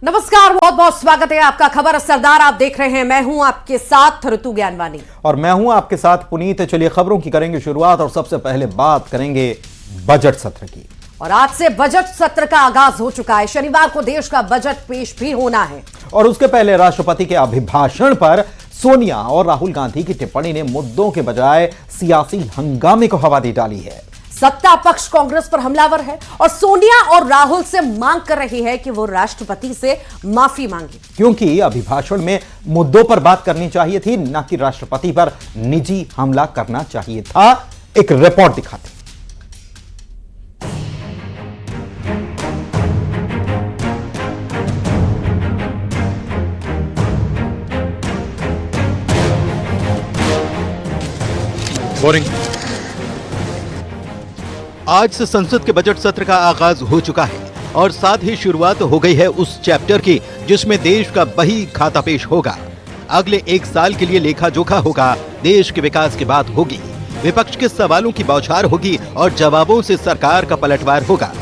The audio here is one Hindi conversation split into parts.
नमस्कार, बहुत बहुत स्वागत है आपका खबर असरदार आप देख रहे हैं। मैं हूं आपके साथ ऋतु ज्ञानवानी और मैं हूं आपके साथ पुनीत। चलिए खबरों की करेंगे शुरुआत और सबसे पहले बात करेंगे बजट सत्र की। और आज से बजट सत्र का आगाज हो चुका है। शनिवार को देश का बजट पेश भी होना है और उसके पहले राष्ट्रपति के अभिभाषण पर सोनिया और राहुल गांधी की टिप्पणी ने मुद्दों के बजाय सियासी हंगामे को हवा दे डाली है। सत्ता पक्ष कांग्रेस पर हमलावर है और सोनिया और राहुल से मांग कर रही है कि वो राष्ट्रपति से माफी मांगे, क्योंकि अभिभाषण में मुद्दों पर बात करनी चाहिए थी, न कि राष्ट्रपति पर निजी हमला करना चाहिए था। एक रिपोर्ट दिखाते। बोरिंग। आज से संसद के बजट सत्र का आगाज हो चुका है और साथ ही शुरुआत हो गई है उस चैप्टर की जिसमें देश का बही खाता पेश होगा। अगले एक साल के लिए लेखा जोखा होगा, देश के विकास की बात होगी, विपक्ष के सवालों की बौछार होगी और जवाबों से सरकार का पलटवार होगा।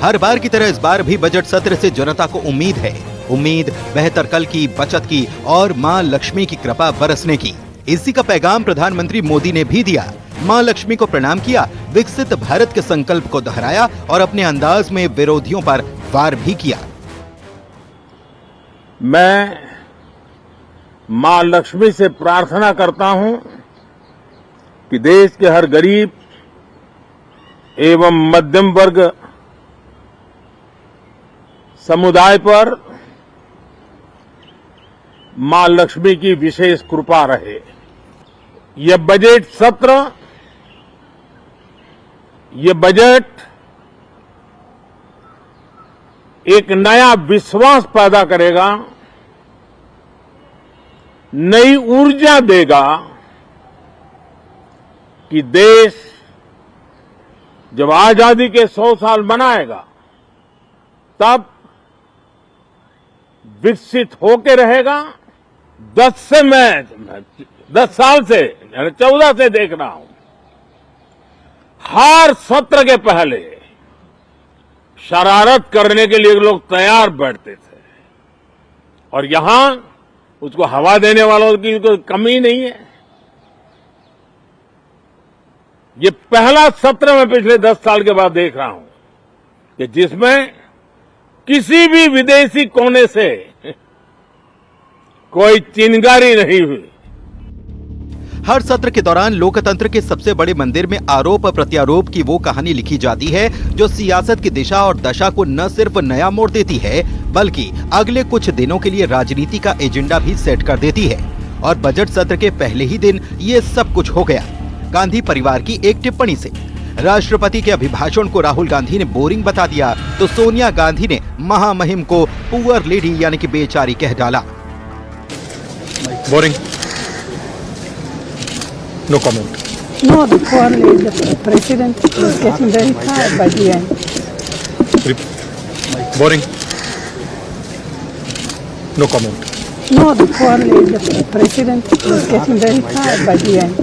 हर बार की तरह इस बार भी बजट सत्र से जनता को उम्मीद है, उम्मीद बेहतर कल की, बचत की और मां लक्ष्मी की कृपा बरसने की। इसी का पैगाम प्रधानमंत्री मोदी ने भी दिया। मां लक्ष्मी को प्रणाम किया, विकसित भारत के संकल्प को दोहराया और अपने अंदाज में विरोधियों पर वार भी किया। मैं मां लक्ष्मी से प्रार्थना करता हूं कि देश के हर गरीब एवं मध्यम वर्ग समुदाय पर मां लक्ष्मी की विशेष कृपा रहे। यह बजट सत्र, ये बजट एक नया विश्वास पैदा करेगा, नई ऊर्जा देगा कि देश जब आजादी के 100 साल मनाएगा तब विकसित होकर रहेगा। 10 साल से 14 से देख रहा हूं, हर सत्र के पहले शरारत करने के लिए लोग तैयार बैठते थे और यहां उसको हवा देने वालों की कोई कमी नहीं है। ये पहला सत्र मैं पिछले 10 साल के बाद देख रहा हूं कि जिसमें किसी भी विदेशी कोने से कोई चिंगारी नहीं हुई। हर सत्र के दौरान लोकतंत्र के सबसे बड़े मंदिर में आरोप प्रत्यारोप की वो कहानी लिखी जाती है जो सियासत की दिशा और दशा को न सिर्फ नया मोड़ देती है बल्कि अगले कुछ दिनों के लिए राजनीति का एजेंडा भी सेट कर देती है। और बजट सत्र के पहले ही दिन ये सब कुछ हो गया। गांधी परिवार की एक टिप्पणी से राष्ट्रपति के अभिभाषण को राहुल गांधी ने बोरिंग बता दिया तो सोनिया गांधी ने महामहिम को पुअर लेडी यानी कि बेचारी कह डाला। Boring. No comment. No, the poor lady, the president was getting very tired by the end. Boring. No comment. No, the poor lady, the president was getting very tired by the end.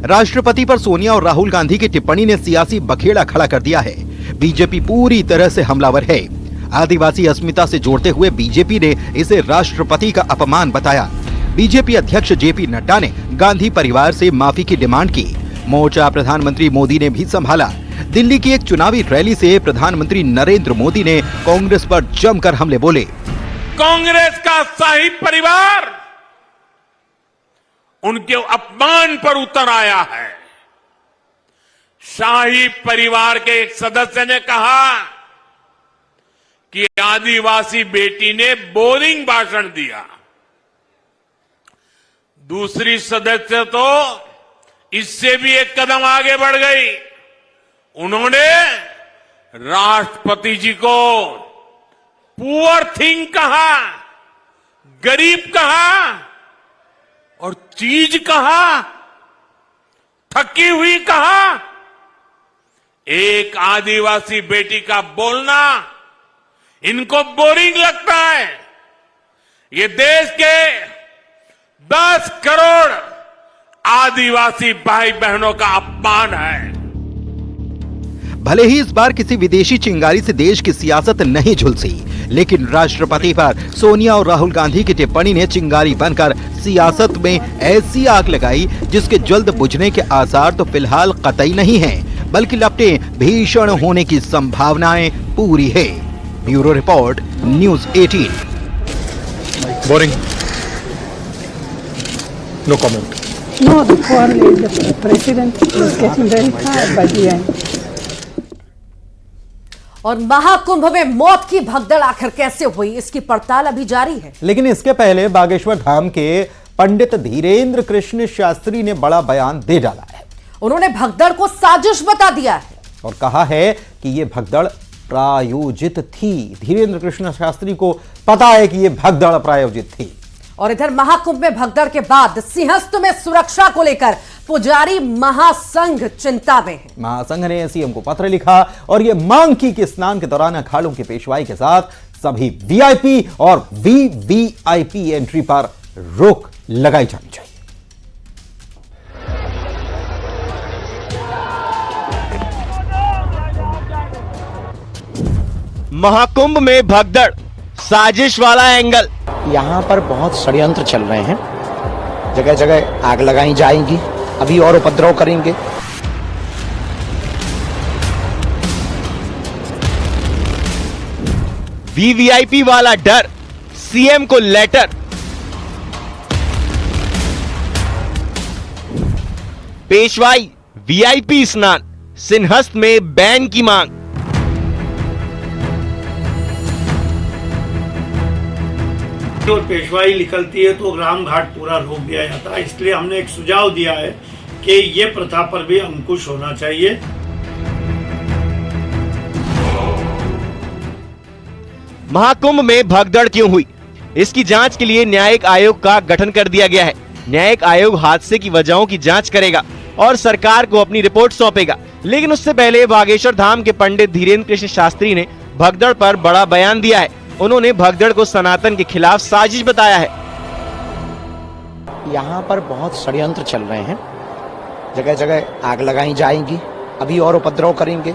राष्ट्रपति पर सोनिया और राहुल गांधी की टिप्पणी ने सियासी बखेड़ा खड़ा कर दिया है। बीजेपी पूरी तरह से हमलावर है। आदिवासी अस्मिता से जोड़ते हुए बीजेपी ने इसे राष्ट्रपति का अपमान बताया। बीजेपी अध्यक्ष जेपी नड्डा ने गांधी परिवार से माफी की डिमांड की। मोर्चा प्रधानमंत्री मोदी ने भी संभाला। दिल्ली की एक चुनावी रैली से प्रधानमंत्री नरेंद्र मोदी ने कांग्रेस पर जमकर हमले बोले। कांग्रेस का शाही परिवार उनके अपमान पर उतर आया है। शाही परिवार के एक सदस्य ने कहा कि आदिवासी बेटी ने बोरिंग भाषण दिया। दूसरी सदस्य तो इससे भी एक कदम आगे बढ़ गई। उन्होंने राष्ट्रपति जी को पुअर थिंग कहा, गरीब कहा और चीज कहा, थकी हुई कहा। एक आदिवासी बेटी का बोलना इनको बोरिंग लगता है। ये देश के 10 करोड़ आदिवासी भाई बहनों का अपमान है। भले ही इस बार किसी विदेशी चिंगारी से देश की सियासत नहीं झुलसी, लेकिन राष्ट्रपति पर सोनिया और राहुल गांधी की टिप्पणी ने चिंगारी बनकर सियासत में ऐसी आग लगाई जिसके जल्द बुझने के आसार तो फिलहाल कतई नहीं हैं, बल्कि लपटें भीषण होने की संभावनाएं पूरी है। Bureau report, news 18। Boring. No comment. No, the quarrel is the president is getting very tired by the end. और महाकुंभ में मौत की भगदड़ आखिर कैसे हुई, इसकी पड़ताल अभी जारी है। लेकिन इसके पहले बागेश्वर धाम के पंडित धीरेन्द्र कृष्ण शास्त्री ने बड़ा बयान दे डाला है। उन्होंने भगदड़ को साजिश बता दिया है और कहा है कि यह भगदड़ प्रायोजित थी। धीरेन्द्र कृष्ण शास्त्री को पता है कि यह भगदड़ प्रायोजित थी। और इधर महाकुंभ में भगदड़ के बाद सिंहस्थ में सुरक्षा को लेकर पुजारी महासंघ चिंता में है। महासंघ ने सीएम को पत्र लिखा और यह मांग की कि स्नान के दौरान अखाड़ों की पेशवाई के साथ सभी वीआईपी और वीवीआईपी एंट्री पर रोक लगाई जानी चाहिए। महाकुंभ में भगदड़, साजिश वाला एंगल। यहाँ पर बहुत षड्यंत्र चल रहे हैं, जगह जगह आग लगाई जाएंगी, अभी और उपद्रव करेंगे। वीवीआईपी वाला डर, सीएम को लेटर। पेशवाई, वीआईपी स्नान, सिंहस्थ में बैन की मांग। और पेशवाई निकलती है तो राम घाट पूरा रोक दिया जाता है। इसलिए हमने एक सुझाव दिया है कि ये प्रथा पर भी अंकुश होना चाहिए। महाकुंभ में भगदड़ क्यों हुई, इसकी जांच के लिए न्यायिक आयोग का गठन कर दिया गया है। न्यायिक आयोग हादसे की वजहों की जांच करेगा और सरकार को अपनी रिपोर्ट सौंपेगा। लेकिन उससे पहले बागेश्वर धाम के पंडित धीरेन्द्र कृष्ण शास्त्री ने भगदड़ पर बड़ा बयान दिया है। उन्होंने भगदड़ को सनातन के खिलाफ साजिश बताया है। यहाँ पर बहुत षड्यंत्र चल रहे हैं, जगह जगह आग लगाई जाएंगी, अभी और उपद्रव करेंगे।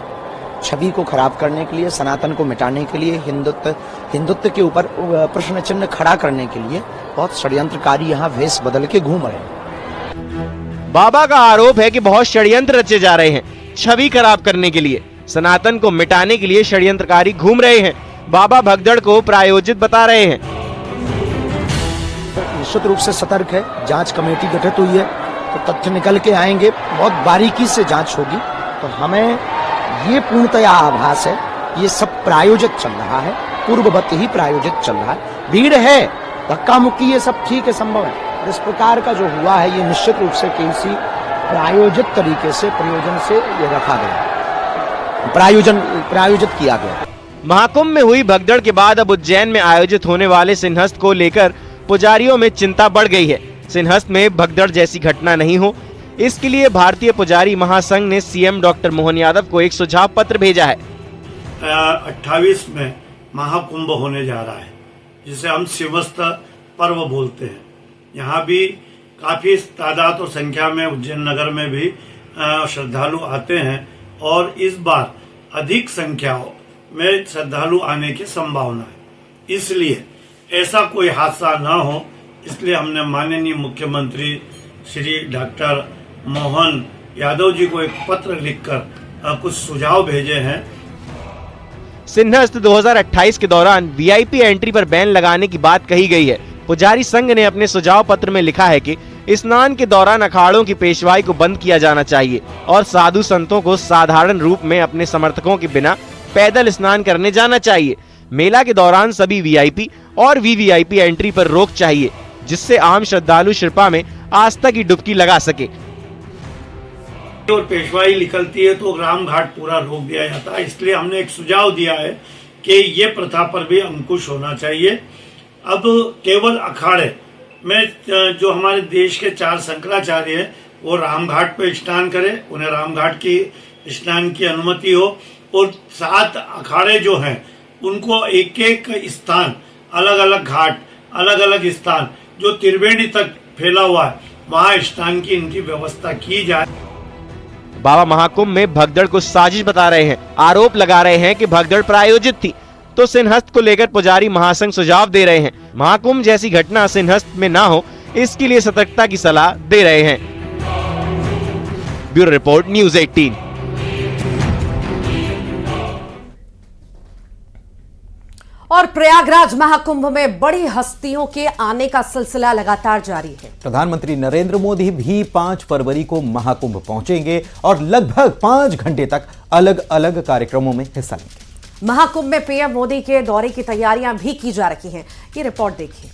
छवि को खराब करने के लिए, सनातन को मिटाने के लिए, हिंदुत्व के ऊपर प्रश्न चिन्ह खड़ा करने के लिए बहुत षड्यंत्रकारी यहाँ वेश बदल के घूम रहे हैं। बाबा का आरोप है कि बहुत षड्यंत्र रचे जा रहे हैं छवि खराब करने के लिए, सनातन को मिटाने के लिए षड्यंत्रकारी घूम रहे हैं। बाबा भगदड़ को प्रायोजित बता रहे हैं। निश्चित रूप से सतर्क है, जांच कमेटी गठित हुई है तो तथ्य निकल के आएंगे, बहुत बारीकी से जांच होगी। तो हमें ये पूर्णतया आभास है ये सब प्रायोजित चल रहा है, पूर्ववत ही प्रायोजित चल रहा है। भीड़ है, धक्का मुक्की, ये सब ठीक है, संभव है। और इस प्रकार का जो हुआ है ये निश्चित रूप से किसी प्रायोजित तरीके से, प्रयोजन से ये रखा गया, प्रायोजित किया गया। महाकुंभ में हुई भगदड़ के बाद अब उज्जैन में आयोजित होने वाले सिंहस्थ को लेकर पुजारियों में चिंता बढ़ गई है। सिंहस्थ में भगदड़ जैसी घटना नहीं हो, इसके लिए भारतीय पुजारी महासंघ ने सीएम डॉक्टर मोहन यादव को एक सुझाव पत्र भेजा है। 28 में महाकुंभ होने जा रहा है, जिसे हम सिंहस्थ पर्व बोलते हैं। यहाँ भी काफी तादाद और संख्या में उज्जैन नगर में भी श्रद्धालु आते हैं और इस बार अधिक संख्या में श्रद्धालु आने की संभावना है। इसलिए ऐसा कोई हादसा न हो, इसलिए हमने माननीय मुख्यमंत्री श्री डॉक्टर मोहन यादव जी को एक पत्र लिखकर कुछ सुझाव भेजे हैं। सिंहस्थ 2028 के दौरान वीआईपी एंट्री पर बैन लगाने की बात कही गई है। पुजारी संघ ने अपने सुझाव पत्र में लिखा है कि स्नान के दौरान अखाड़ों की पेशवाई को बंद किया जाना चाहिए और साधु संतों को साधारण रूप में अपने समर्थकों के बिना पैदल स्नान करने जाना चाहिए। मेला के दौरान सभी वीआईपी और वीवीआईपी एंट्री पर रोक चाहिए, जिससे आम श्रद्धालु शिरपा में आस्था की डुबकी लगा सके। और पेशवाई निकलती है तो राम घाट पूरा रोक दिया जाता है। इसलिए हमने एक सुझाव दिया है कि ये प्रथा पर भी अंकुश होना चाहिए। अब केवल अखाड़े में जो हमारे देश के 4 शंकराचार्य हैं वो रामघाट पे स्नान करें, उन्हें रामघाट की स्नान की अनुमति हो, और 7 अखाड़े जो हैं उनको एक एक स्थान, अलग अलग घाट, अलग अलग स्थान जो त्रिवेणी तक फैला हुआ है वहां स्नान की इनकी व्यवस्था की जाए। बाबा महाकुंभ में भगदड़ को साजिश बता रहे हैं, आरोप लगा रहे हैं कि भगदड़ प्रायोजित थी। तो सिंहस्थ को लेकर पुजारी महासंघ सुझाव दे रहे हैं। महाकुंभ जैसी घटना सिंहस्थ में ना हो, इसके लिए सतर्कता की सलाह दे रहे हैं। Bureau report, news 18। और प्रयागराज महाकुंभ में बड़ी हस्तियों के आने का सिलसिला लगातार जारी है। प्रधानमंत्री नरेंद्र मोदी भी 5 फरवरी को महाकुंभ पहुंचेंगे और लगभग 5 घंटे तक अलग अलग कार्यक्रमों में हिस्सा लेंगे। महाकुंभ में पीएम मोदी के दौरे की तैयारियां भी की जा रही हैं। ये रिपोर्ट देखिए।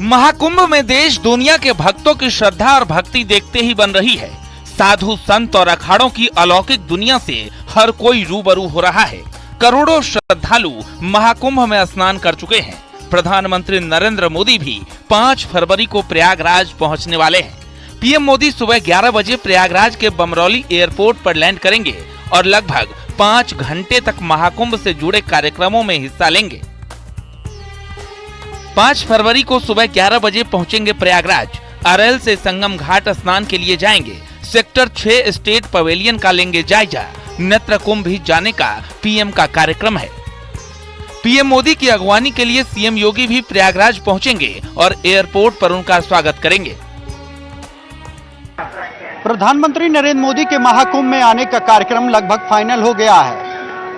महाकुंभ में देश दुनिया के भक्तों की श्रद्धा और भक्ति देखते ही बन रही है। साधु संत और अखाड़ों की अलौकिक दुनिया से हर कोई रूबरू हो रहा है। करोड़ों श्रद्धालु महाकुंभ में स्नान कर चुके हैं। प्रधानमंत्री नरेंद्र मोदी भी 5 फरवरी को प्रयागराज पहुंचने वाले हैं। पीएम मोदी सुबह 11 बजे प्रयागराज के बमरौली एयरपोर्ट पर लैंड करेंगे और लगभग 5 घंटे तक महाकुंभ से जुड़े कार्यक्रमों में हिस्सा लेंगे। 5 फरवरी को सुबह 11 बजे पहुंचेंगे प्रयागराज। अरेल से संगम घाट स्नान के लिए जाएंगे। सेक्टर 6 स्टेट पवेलियन का लेंगे जायजा। नेत्र कुंभ भी जाने का पीएम का कार्यक्रम है। पीएम मोदी की अगवानी के लिए सीएम योगी भी प्रयागराज पहुंचेंगे और एयरपोर्ट पर उनका स्वागत करेंगे। प्रधानमंत्री नरेंद्र मोदी के महाकुंभ में आने का कार्यक्रम लगभग फाइनल हो गया है।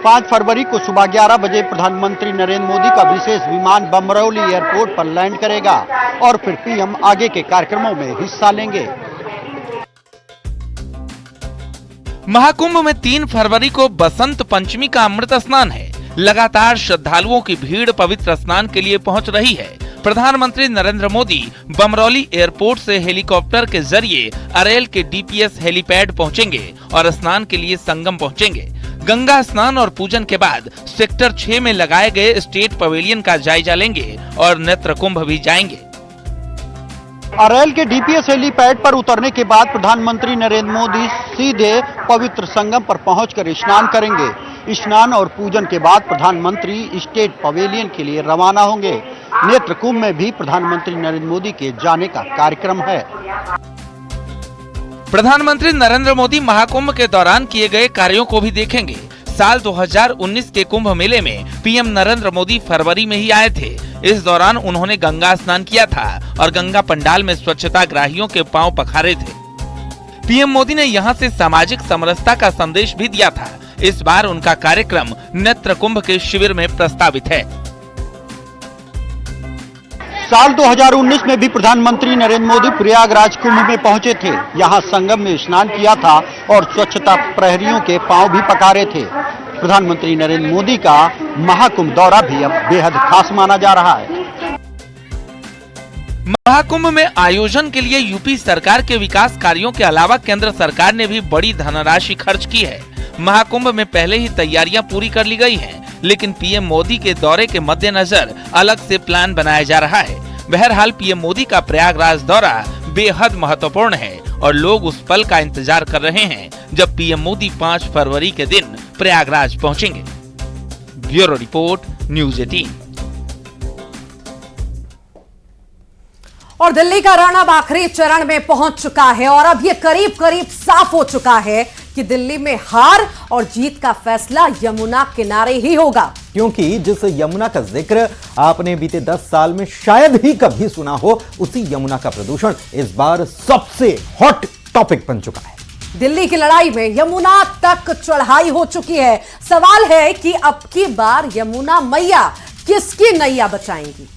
5 फरवरी को सुबह 11 बजे प्रधानमंत्री नरेंद्र मोदी का विशेष विमान बमरौली एयरपोर्ट पर लैंड करेगा और फिर पीएम आगे के कार्यक्रमों में हिस्सा लेंगे। महाकुंभ में 3 फरवरी को बसंत पंचमी का अमृत स्नान है। लगातार श्रद्धालुओं की भीड़ पवित्र स्नान के लिए पहुंच रही है। प्रधानमंत्री नरेंद्र मोदी बमरौली एयरपोर्ट से हेलीकॉप्टर के जरिए अरेल के डीपीएस हेलीपैड पहुंचेंगे और स्नान के लिए संगम पहुंचेंगे। गंगा स्नान और पूजन के बाद सेक्टर 6 में लगाए गए स्टेट पवेलियन का जायजा लेंगे और नेत्र कुंभ भी जाएंगे। अरेल के डीपीएस हेलीपैड पर उतरने के बाद प्रधानमंत्री नरेंद्र मोदी सीधे पवित्र संगम पर पहुंचकर स्नान करेंगे। स्नान और पूजन के बाद प्रधानमंत्री स्टेट पवेलियन के लिए रवाना होंगे। नेत्र कुंभ में भी प्रधानमंत्री नरेंद्र मोदी के जाने का कार्यक्रम है। प्रधानमंत्री नरेंद्र मोदी महाकुंभ के दौरान किए गए कार्यों को भी देखेंगे। साल 2019 के कुंभ मेले में पीएम नरेंद्र मोदी फरवरी में ही आए थे। इस दौरान उन्होंने गंगा स्नान किया था और गंगा पंडाल में स्वच्छता ग्राहियों के पांव पखारे थे। पीएम मोदी ने यहां से सामाजिक समरसता का संदेश भी दिया था। इस बार उनका कार्यक्रम नेत्र कुंभ के शिविर में प्रस्तावित है। साल 2019 में भी प्रधानमंत्री नरेंद्र मोदी प्रयागराज कुंभ में पहुंचे थे। यहां संगम में स्नान किया था और स्वच्छता प्रहरियों के पांव भी पखारे थे। प्रधानमंत्री नरेंद्र मोदी का महाकुंभ दौरा भी अब बेहद खास माना जा रहा है। महाकुंभ में आयोजन के लिए यूपी सरकार के विकास कार्यों के अलावा केंद्र सरकार ने भी बड़ी धनराशि खर्च की है। महाकुंभ में पहले ही तैयारियां पूरी कर ली गई हैं, लेकिन पीएम मोदी के दौरे के मद्देनजर अलग से प्लान बनाया जा रहा है। बहरहाल पीएम मोदी का प्रयागराज दौरा बेहद महत्वपूर्ण है और लोग उस पल का इंतजार कर रहे हैं जब पीएम मोदी 5 फरवरी के दिन प्रयागराज पहुंचेंगे। Bureau report, news 18। और दिल्ली का रण अब आखिरी चरण में पहुंच चुका है और अब ये करीब करीब साफ हो चुका है कि दिल्ली में हार और जीत का फैसला यमुना किनारे ही होगा। क्योंकि जिस यमुना का जिक्र आपने बीते 10 साल में शायद ही कभी सुना हो, उसी यमुना का प्रदूषण इस बार सबसे हॉट टॉपिक बन चुका है। दिल्ली की लड़ाई में यमुना तक चढ़ाई हो चुकी है। सवाल है कि अब की बार यमुना मैया किसकी नैया बचाएंगी।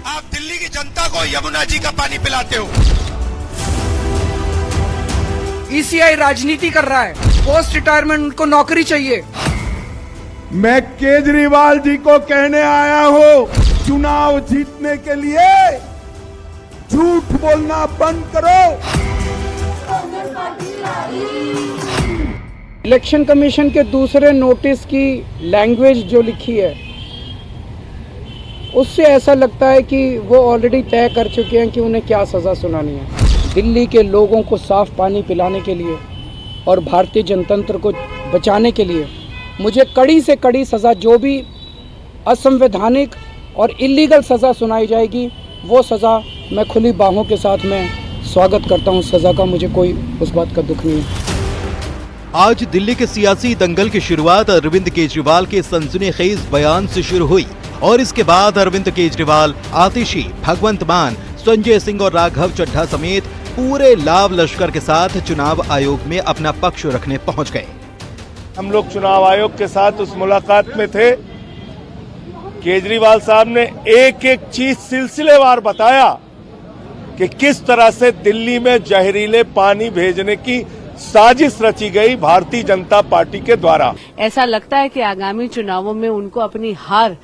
आप दिल्ली की जनता को यमुना जी का पानी पिलाते हो। ईसीआई राजनीति कर रहा है। पोस्ट रिटायरमेंट उनको नौकरी चाहिए। मैं केजरीवाल जी को कहने आया हूं, चुनाव जीतने के लिए झूठ बोलना बंद करो। इलेक्शन कमीशन के दूसरे नोटिस की लैंग्वेज जो लिखी है, उससे ऐसा लगता है कि वो ऑलरेडी तय कर चुके हैं कि उन्हें क्या सज़ा सुनानी है। दिल्ली के लोगों को साफ पानी पिलाने के लिए और भारतीय जनतंत्र को बचाने के लिए मुझे कड़ी से कड़ी सज़ा, जो भी असंवैधानिक और इलीगल सज़ा सुनाई जाएगी वो सज़ा मैं खुली बाहों के साथ मैं स्वागत करता हूँ। सज़ा का मुझे कोई उस बात का दुख नहीं है। आज दिल्ली के सियासी दंगल की शुरुआत अरविंद केजरीवाल के सनसनीखेज बयान से शुरू हुई और इसके बाद अरविंद केजरीवाल, आतिशी, भगवंत मान, संजय सिंह और राघव चड्ढा समेत पूरे लाव लश्कर के साथ चुनाव आयोग में अपना पक्ष रखने पहुंच गए। हम लोग चुनाव आयोग के साथ उस मुलाकात में थे। केजरीवाल साहब ने एक एक चीज सिलसिलेवार बताया कि किस तरह से दिल्ली में जहरीले पानी भेजने की साजिश रची गई भारतीय जनता पार्टी के द्वारा। ऐसा लगता है कि आगामी चुनावों में उनको अपनी हार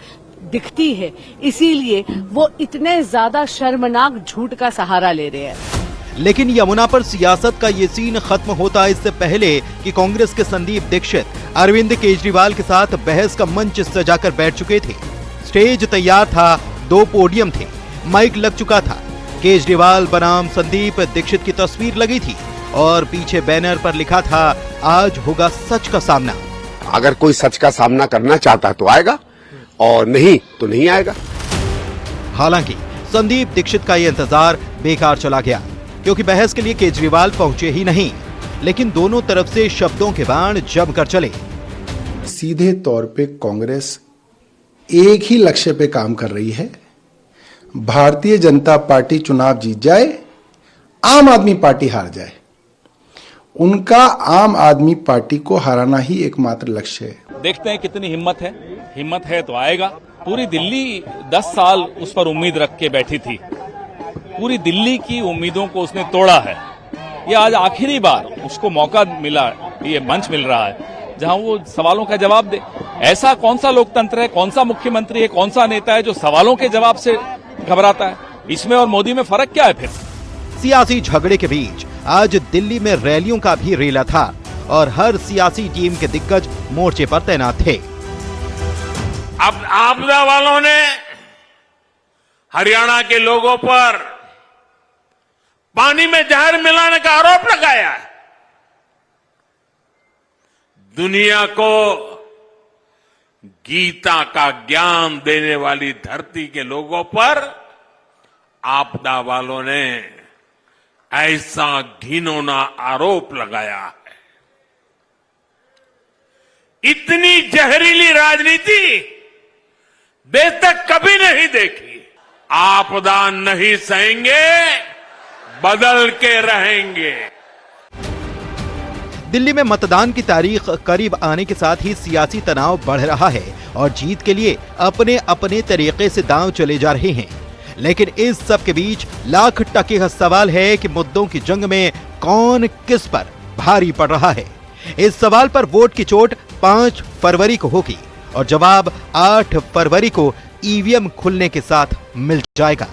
दिखती है, इसीलिए वो इतने ज्यादा शर्मनाक झूठ का सहारा ले रहे हैं। लेकिन यमुना पर सियासत का ये सीन खत्म होता इससे पहले कि कांग्रेस के संदीप दीक्षित अरविंद केजरीवाल के साथ बहस का मंच सजाकर बैठ चुके थे। स्टेज तैयार था, 2 पोडियम थे, माइक लग चुका था, केजरीवाल बनाम संदीप दीक्षित की तस्वीर लगी थी और पीछे बैनर पर लिखा था, आज होगा सच का सामना। अगर कोई सच का सामना करना चाहता तो आएगा और नहीं तो नहीं आएगा। हालांकि संदीप दीक्षित का ये इंतजार बेकार चला गया क्योंकि बहस के लिए केजरीवाल पहुंचे ही नहीं, लेकिन दोनों तरफ से शब्दों के बाण जमकर चले। सीधे तौर पे कांग्रेस एक ही लक्ष्य पे काम कर रही है, भारतीय जनता पार्टी चुनाव जीत जाए, आम आदमी पार्टी हार जाए। उनका आम आदमी पार्टी को हराना ही एकमात्र लक्ष्य है। देखते हैं कितनी हिम्मत है तो आएगा। पूरी दिल्ली 10 साल उस पर उम्मीद रख के बैठी थी, पूरी दिल्ली की उम्मीदों को उसने तोड़ा है। ये आज आखिरी बार उसको मौका मिला, ये मंच मिल रहा है जहां वो सवालों का जवाब दे। ऐसा कौन सा लोकतंत्र है, कौन सा मुख्यमंत्री है, कौन सा नेता है जो सवालों के जवाब से घबराता है? इसमें और मोदी में फर्क क्या है फिर? सियासी झगड़े के बीच आज दिल्ली में रैलियों का भी रेला था और हर सियासी टीम के दिग्गज मोर्चे पर तैनात थे। अब आपदा वालों ने हरियाणा के लोगों पर पानी में जहर मिलाने का आरोप लगाया है। दुनिया को गीता का ज्ञान देने वाली धरती के लोगों पर आपदा वालों ने ऐसा घिनौना आरोप लगाया है। इतनी जहरीली राजनीति देश तक कभी नहीं देखी। आपदा नहीं सहेंगे, बदल के रहेंगे। दिल्ली में मतदान की तारीख करीब आने के साथ ही सियासी तनाव बढ़ रहा है और जीत के लिए अपने अपने तरीके से दांव चले जा रहे हैं। लेकिन इस सब के बीच लाख टके का सवाल है कि मुद्दों की जंग में कौन किस पर भारी पड़ रहा है। इस सवाल पर वोट की चोट 5 फरवरी को होगी और जवाब 8 फरवरी को ईवीएम खुलने के साथ मिल जाएगा।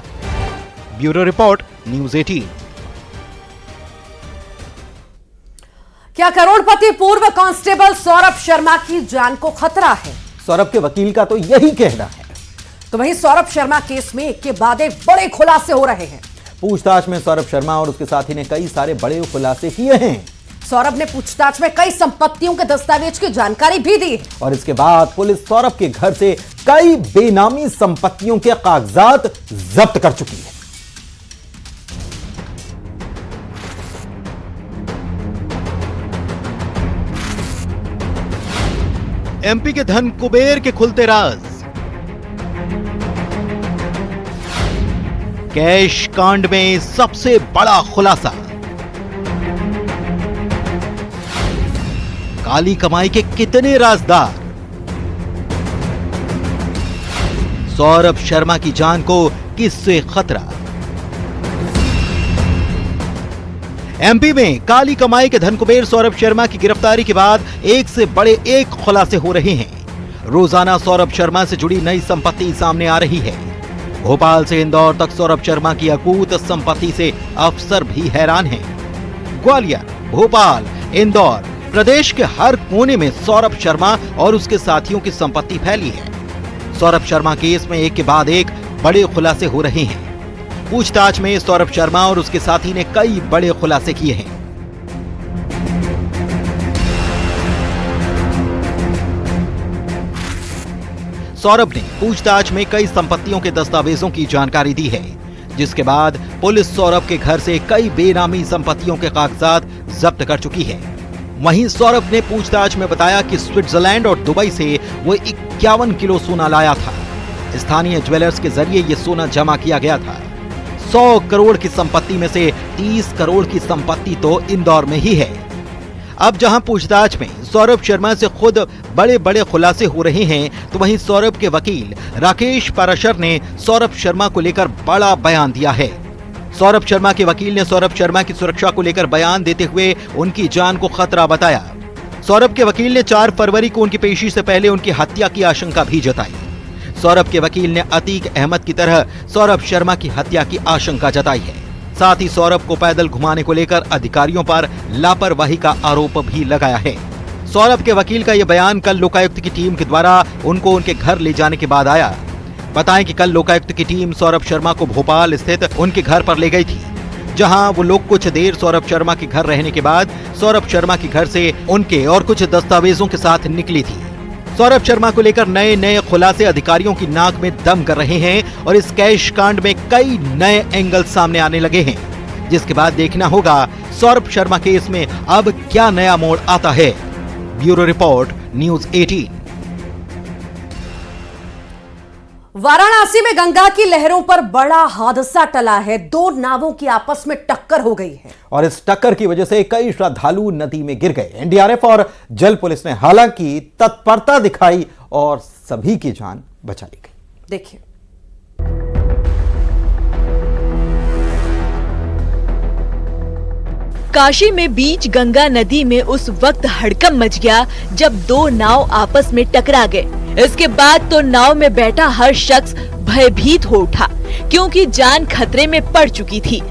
Bureau report, news 18। क्या करोड़पति पूर्व कांस्टेबल सौरभ शर्मा की जान को खतरा है? सौरभ के वकील का तो यही कहना है। तो वहीं सौरभ शर्मा केस में एक के बाद एक बड़े खुलासे हो रहे हैं। पूछताछ में सौरभ शर्मा और उसके साथी ने कई सारे बड़े खुलासे किए हैं। सौरभ ने पूछताछ में कई संपत्तियों के दस्तावेज की जानकारी भी दी और इसके बाद पुलिस सौरभ के घर से कई बेनामी संपत्तियों के कागजात जब्त कर चुकी है। एमपी के धन कुबेर के खुलते राज। कैश कांड में सबसे बड़ा खुलासा। काली कमाई के कितने राजदार। सौरभ शर्मा की जान को किससे खतरा। एमपी में काली कमाई के धनकुबेर सौरभ शर्मा की गिरफ्तारी के बाद एक से बड़े एक खुलासे हो रहे हैं। रोजाना सौरभ शर्मा से जुड़ी नई संपत्ति सामने आ रही है। भोपाल से इंदौर तक सौरभ शर्मा की अकूत संपत्ति से अफसर भी हैरान हैं। ग्वालियर, भोपाल, इंदौर, प्रदेश के हर कोने में सौरभ शर्मा और उसके साथियों की संपत्ति फैली है। सौरभ शर्मा केस में एक के बाद एक बड़े खुलासे हो रहे हैं। पूछताछ में सौरभ शर्मा और उसके साथी ने कई बड़े खुलासे किए हैं। सौरभ ने पूछताछ में कई संपत्तियों के दस्तावेजों की जानकारी दी है, जिसके बाद पुलिस सौरभ के घर से कई बेनामी संपत्तियों के कागजात जब्त कर चुकी है। वहीं सौरभ ने पूछताछ में बताया कि स्विट्जरलैंड और दुबई से वो 51 किलो सोना लाया था। स्थानीय ज्वेलर्स के जरिए ये सोना जमा किया गया था। 100 करोड़ की संपत्ति में से 30 करोड़ की संपत्ति तो इंदौर में ही है। अब जहां पूछताछ में सौरभ शर्मा से खुद बड़े बड़े खुलासे हो रहे हैं, तो वहीं सौरभ के वकील राकेश पाराशर ने सौरभ शर्मा को लेकर बड़ा बयान दिया है। सौरभ शर्मा के वकील ने सौरभ शर्मा की सुरक्षा को लेकर बयान देते हुए उनकी जान को खतरा बताया। सौरभ के वकील ने 4 फरवरी को उनकी पेशी से पहले उनकी हत्या की आशंका भी जताई। सौरभ के वकील ने अतीक अहमद की तरह सौरभ शर्मा की हत्या की आशंका जताई है। साथ ही सौरभ को पैदल घुमाने को लेकर अधिकारियों पर लापरवाही का आरोप भी लगाया है। सौरभ के वकील का यह बयान कल लोकायुक्त की टीम के द्वारा उनको उनके घर ले जाने के बाद आया। बताएं कि कल लोकायुक्त की टीम सौरभ शर्मा को भोपाल स्थित उनके घर पर ले गई थी, जहां वो लोग कुछ देर सौरभ शर्मा के घर रहने के बाद सौरभ शर्मा के घर से उनके और कुछ दस्तावेजों के साथ निकली थी। सौरभ शर्मा को लेकर नए नए खुलासे अधिकारियों की नाक में दम कर रहे हैं और इस कैश कांड में कई नए एंगल सामने आने लगे हैं, जिसके बाद देखना होगा सौरभ शर्मा केस में अब क्या नया मोड़ आता है। Bureau report, news 18। वाराणसी में गंगा की लहरों पर बड़ा हादसा टला है। 2 नावों की आपस में टक्कर हो गई है और इस टक्कर की वजह से कई श्रद्धालु नदी में गिर गए। एनडीआरएफ और जल पुलिस ने हालांकि तत्परता दिखाई और सभी की जान बचा ली गई। देखिए, काशी में बीच गंगा नदी में उस वक्त हड़कंप मच गया जब 2 नाव आपस में टकरा गए। इसके बाद तो नाव में बैठा हर शख्स भयभीत हो उठा, क्योंकि जान खतरे में पड़ चुकी थी।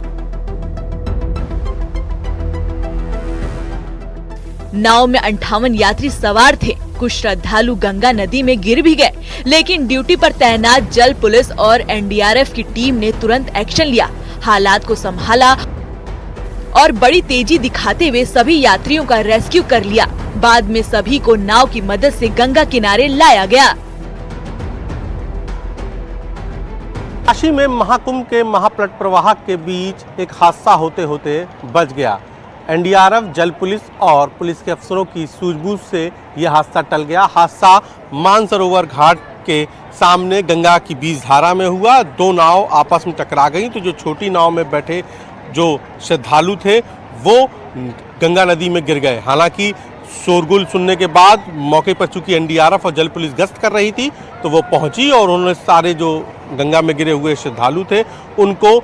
नाव में 58 यात्री सवार थे। कुछ श्रद्धालु गंगा नदी में गिर भी गए, लेकिन ड्यूटी पर तैनात जल पुलिस और एनडीआरएफ की टीम ने तुरंत एक्शन लिया, हालात को संभाला और बड़ी तेजी दिखाते हुए सभी यात्रियों का रेस्क्यू कर लिया। बाद में सभी को नाव की मदद से गंगा किनारे लाया गया। काशी में महाकुंभ के महाप्रट प्रवाह के बीच एक हादसा होते होते बच गया। एनडीआरएफ, जल पुलिस और पुलिस के अफसरों की सूझबूझ से यह हादसा टल गया। हादसा मानसरोवर घाट के सामने गंगा की बीच धारा में हुआ। 2 नाव आपस में टकरा गई, तो जो छोटी नाव में बैठे जो श्रद्धालु थे वो गंगा नदी में गिर गए। हालांकि शोरगुल सुनने के बाद मौके पर चूंकि एनडीआरएफ और जल पुलिस गश्त कर रही थी, तो वो पहुंची और उन्होंने सारे जो गंगा में गिरे हुए श्रद्धालु थे उनको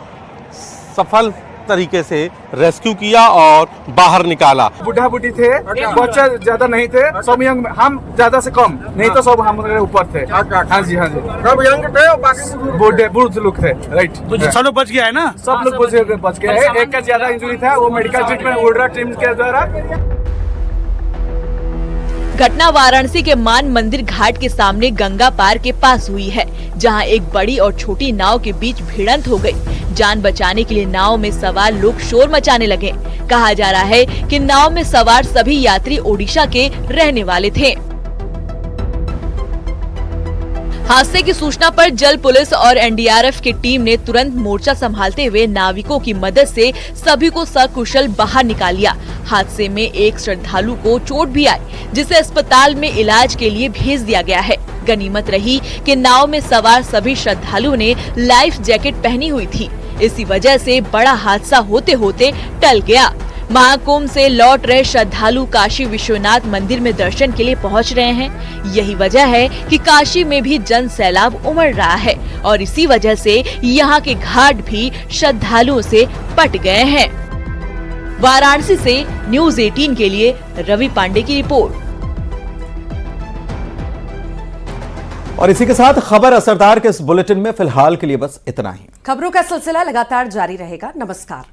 सफल तरीके से रेस्क्यू किया और बाहर निकाला। बुढ़ा बुढ़ी थे, बच्चे ज्यादा नहीं थे, सब यंग, हम ज्यादा से कम नहीं तो सब हमारे ऊपर थे। हाँ जी, सब यंग थे और बाकी बूढ़े बुढ़ लोग थे। राइट, तो सब लोग बच गया है ना? सब लोग बच गए हैं। एक का ज्यादा इंजरी था, वो मेडिकल ट्रीटमेंट ओड्रा टीम के द्वारा। घटना वाराणसी के मान मंदिर घाट के सामने गंगा पार के पास हुई है, जहां एक बड़ी और छोटी नाव के बीच भिड़ंत हो गई। जान बचाने के लिए नाव में सवार लोग शोर मचाने लगे। कहा जा रहा है कि नाव में सवार सभी यात्री ओडिशा के रहने वाले थे। हादसे की सूचना पर जल पुलिस और एनडीआरएफ की टीम ने तुरंत मोर्चा संभालते हुए नाविकों की मदद से सभी को सकुशल बाहर निकाल लिया। हादसे में एक श्रद्धालु को चोट भी आई, जिसे अस्पताल में इलाज के लिए भेज दिया गया है। गनीमत रही कि नाव में सवार सभी श्रद्धालुओं ने लाइफ जैकेट पहनी हुई थी। इसी वजह से बड़ा हादसा होते होते टल गया। महाकुंभ से लौट रहे श्रद्धालु काशी विश्वनाथ मंदिर में दर्शन के लिए पहुंच रहे हैं। यही वजह है कि काशी में भी जन सैलाब उमड़ रहा है और इसी वजह से यहाँ के घाट भी श्रद्धालुओं से पट गए हैं। वाराणसी से न्यूज़ 18 के लिए रवि पांडे की रिपोर्ट। और इसी के साथ खबर असरदार के इस बुलेटिन में फिलहाल के लिए बस इतना ही। खबरों का सिलसिला लगातार जारी रहेगा। नमस्कार।